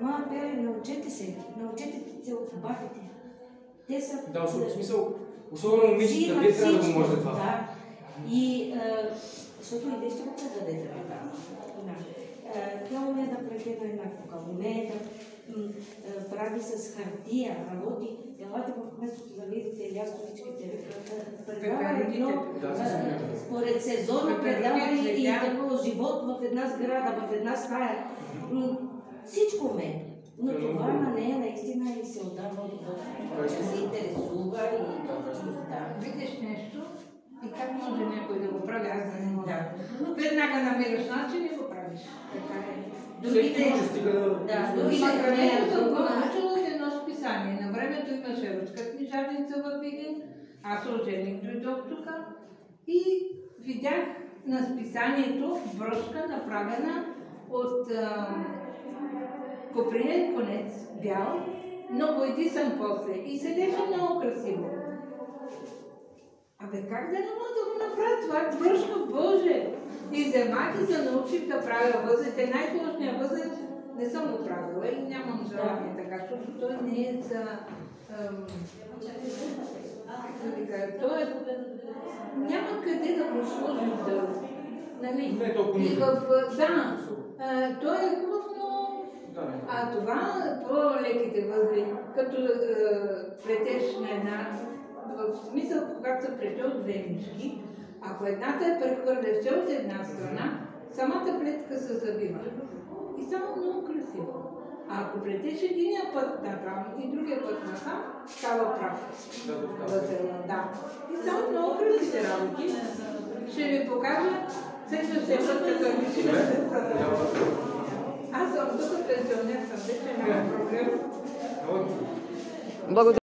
Моя апел, научете се от бабите. Те са... Да, в смисъл, особено момичета, вие трябва да го може това. Да. И, защото и вие ще го предадете така. Тя умее да плете на една кука, умее да прави с хартия, работи. Елате в кметството да видите лястовичките, предава едно, според сезона предава и такова живот в една сграда, в една стая. Всичко умее. Но това на нея наистина и се отдава от това, че се интересува и да. Видиш нещо и как може някой да го прави, аз да не мога. Веднага намираш начин и го правиш. Така е. Другите... Времето съм го научила от едно списание. На времето имаше руска книжарница във Видин. Аз ожених дойдох тук и видях на списанието брошка, направена от копринен конец, бял, но бойдисан после. И седеше много красиво. Абе, как да не мога да го направя? Това е брошка, Боже! И вземах и се научих да правя възите. Най-сложния възет не съм го правила и нямам желание така, защото той не е за... той няма къде да го сложим да... Нали? Не е толкова нужно. Да, той е хубав, но... А това, по-леките възли, като плетеш на една... В смисъл, когато се плете от две нишки, ако едната е прехвърля все от една страна, самата плетка се забива. И само много красиво. А ако плетеш единия път натам и другия път натам, става прав. Да. И само много красиви работи. Ще ви покажа следващия път, като ви ще Аз съм тук пенсионер, съм вече няма проблем. Благодаря.